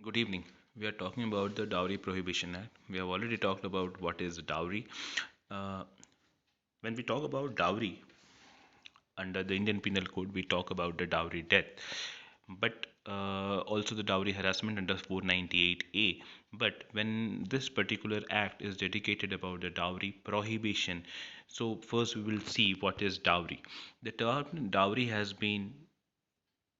Good evening. We are talking about the Dowry Prohibition Act. We have already talked about what is dowry. Uh, when we talk about dowry under the Indian Penal Code, we talk about the dowry death, but also the dowry harassment under 498A. But when this particular act is dedicated about the dowry prohibition, so first we will see what is dowry. The term dowry has been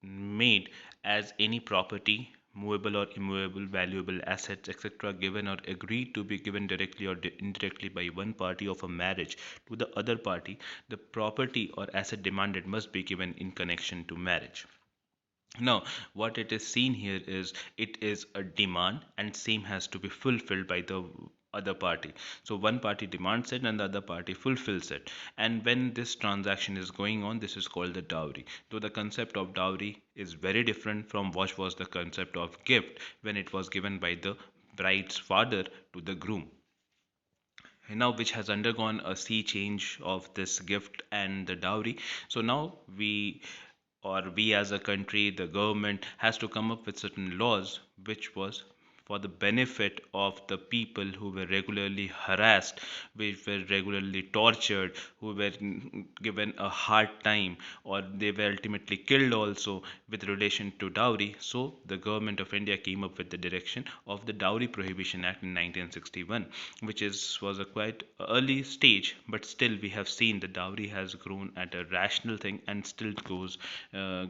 made as any property, movable or immovable, valuable assets, etc., given or agreed to be given directly or indirectly by one party of a marriage to the other party. The property or asset demanded must be given in connection to marriage. Now, what it is seen here is it is a demand and same has to be fulfilled by the other party. So one party demands it and the other party fulfills it. And when this transaction is going on, this is called the dowry. Though the concept of dowry is very different from what was the concept of gift when it was given by the bride's father to the groom. And now which has undergone a sea change of this gift and the dowry. So now we as a country, the government has to come up with certain laws which was for the benefit of the people who were regularly harassed, which were regularly tortured, who were given a hard time, or they were ultimately killed also with relation to dowry. So the government of India came up with the direction of the Dowry Prohibition Act in 1961, which was a quite early stage, but still we have seen the dowry has grown at a rational thing and uh,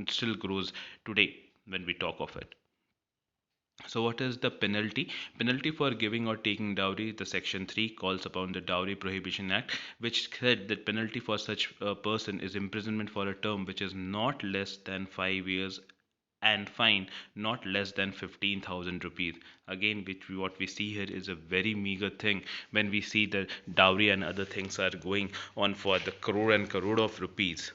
still grows today when we talk of it. So what is the penalty? Penalty for giving or taking dowry, the section 3 calls upon the Dowry Prohibition Act, which said that penalty for such a person is imprisonment for a term which is not less than 5 years and fine not less than 15,000 rupees. Again, what we see here is a very meager thing when we see that dowry and other things are going on for the crore and crore of rupees.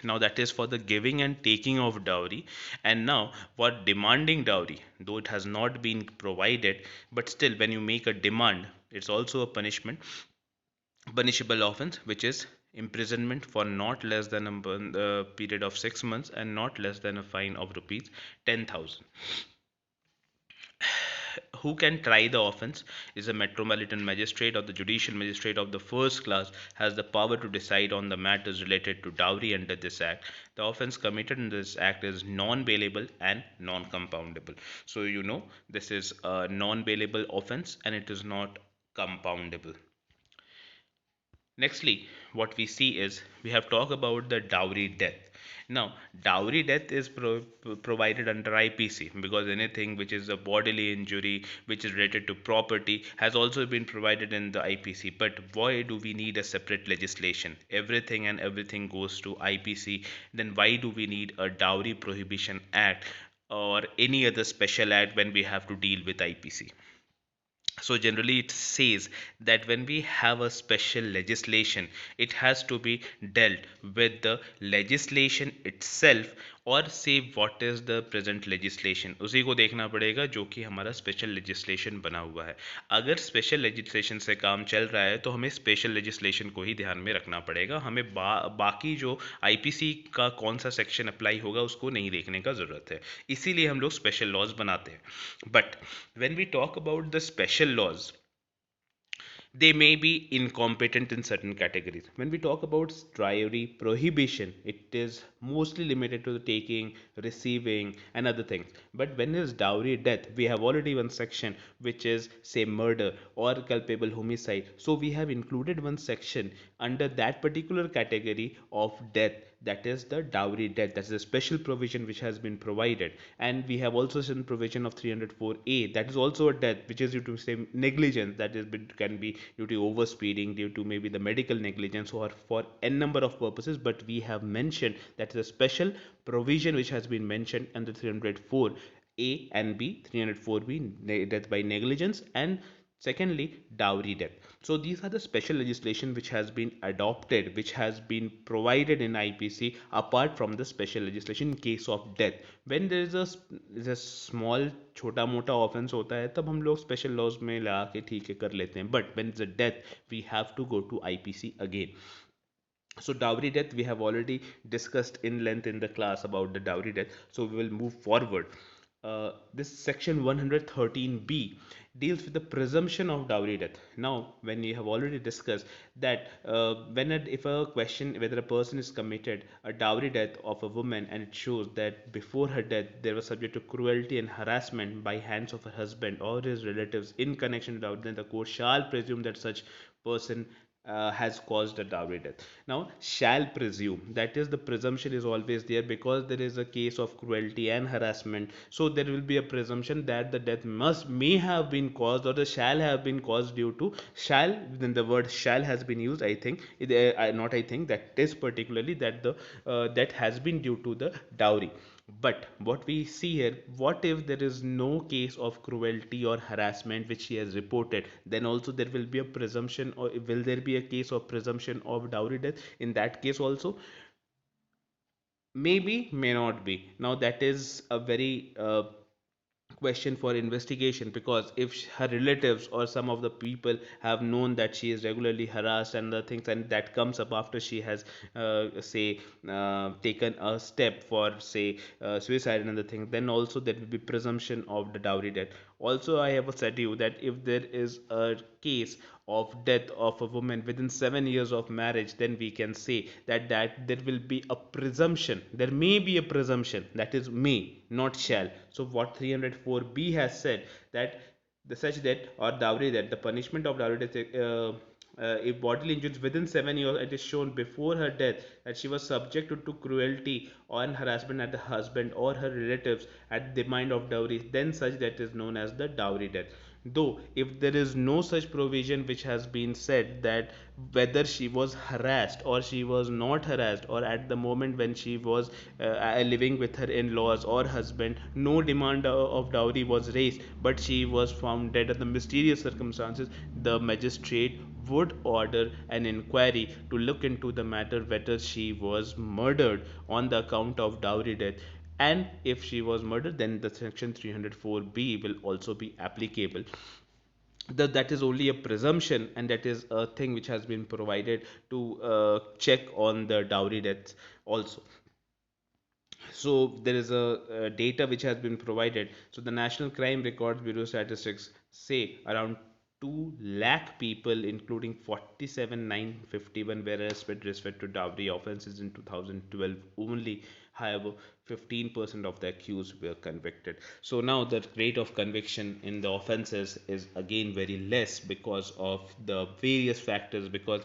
Now that is for the giving and taking of dowry. And now for demanding dowry, though it has not been provided, but still when you make a demand, it's also a punishable offense, which is imprisonment for not less than a period of 6 months and not less than a fine of rupees 10,000. Who can try the offence is a metropolitan magistrate or the judicial magistrate of the first class has the power to decide on the matters related to dowry under this act. The offence committed in this act is non-bailable and non-compoundable. So this is a non-bailable offence and it is not compoundable. Nextly, what we see is we have talked about the dowry death. Now, dowry death is provided under IPC because anything which is a bodily injury, which is related to property, has also been provided in the IPC. But why do we need a separate legislation? Everything and everything goes to IPC. Then why do we need a Dowry Prohibition Act or any other special act when we have to deal with IPC? So generally it says that when we have a special legislation, it has to be dealt with the legislation itself और say what is the present legislation उसी को देखना पड़ेगा जो कि हमारा special legislation बना हुआ है. अगर स्पेशल लेजिस्लेशन से काम चल रहा है तो हमें स्पेशल लेजिस्लेशन को ही ध्यान में रखना पड़ेगा. हमें बाकी जो आईपीसी का कौन सा सेक्शन अप्लाई होगा उसको नहीं देखने का ज़रूरत है. इसीलिए हम लोग स्पेशल लॉज बनाते हैं. But when we talk about the special laws, they may be incompetent in certain categories. When we talk about dowry prohibition, it is mostly limited to the taking, receiving, and other things. But when is dowry death, we have already one section which is say murder or culpable homicide. So we have included one section under that particular category of death, that is the dowry death. That's a special provision which has been provided. And we have also seen provision of 304A, that is also a death which is due to say negligence, that is can be due to overspeeding, due to maybe the medical negligence, or for n number of purposes. But we have mentioned that is a special provision which has been mentioned under 304 A and B. 304B, death by negligence, and secondly dowry death. So these are the special legislation which has been adopted, which has been provided in IPC apart from the special legislation in case of death. When there is a small छोटा मोटा offence होता है तब हम लोग special laws में लगा के ठीक है कर लेते हैं. But when is a death we have to go to IPC again. So dowry death we have already discussed in length in the class about the dowry death, so we will move forward. this section 113B deals with the presumption of dowry death. Now, when we have already discussed that if a question whether a person is committed a dowry death of a woman and it shows that before her death there was subject to cruelty and harassment by hands of her husband or his relatives in connection with dowry, then the court shall presume that such person has caused a dowry death. Now, shall presume, that is, the presumption is always there because there is a case of cruelty and harassment. So there will be a presumption that the death may have been caused or the shall have been caused due to shall. Then the word shall has been used. I think not. I think that is particularly that the that has been due to the dowry. But what we see here, what if there is no case of cruelty or harassment which she has reported? Then also there will be a presumption, or will there be a case of presumption of dowry death in that case also? Maybe, may not be. Now that is a very question for investigation, because if her relatives or some of the people have known that she is regularly harassed and the things, and that comes up after she has say taken a step for say suicide and other things, then also there will be presumption of the dowry debt. Also, I have said to you that if there is a case of death of a woman within 7 years of marriage, then we can say that there will be a presumption, there may be a presumption, that is may, not shall. So what 304b has said, that the such debt or dowry debt, the punishment of dowry debt, if bodily injuries within 7 years, it is shown before her death that she was subjected to cruelty or harassment at the husband or her relatives at the mind of dowry, then such debt is known as the dowry debt. Though if there is no such provision which has been said that whether she was harassed or she was not harassed, or at the moment when she was living with her in-laws or husband no demand of dowry was raised, but she was found dead under mysterious circumstances, the magistrate would order an inquiry to look into the matter whether she was murdered on the account of dowry death. And if she was murdered, then the section 304b will also be applicable. That is only a presumption, and that is a thing which has been provided to check on the dowry deaths also. So there is a data which has been provided. So the National Crime Records Bureau statistics say around 2 lakh people, including 47,951, were arrested with respect to dowry offences in 2012 only. However, 15% of the accused were convicted. So now the rate of conviction in the offences is again very less because of the various factors, because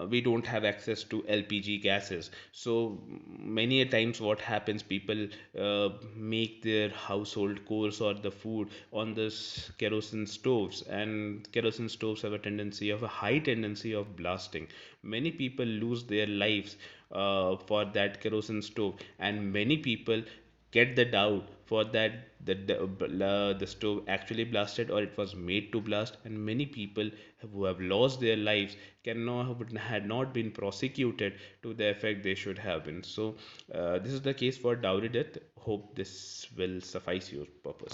we don't have access to LPG gases. So many a times what happens, people make their household chores or the food on this kerosene stoves, and kerosene stoves have a tendency of a high tendency of blasting. Many people lose their lives for that kerosene stove, and many people get the doubt for that the stove actually blasted or it was made to blast, and many people who have lost their lives cannot had not been prosecuted to the effect they should have been. So this is the case for dowry death. Hope this will suffice your purpose.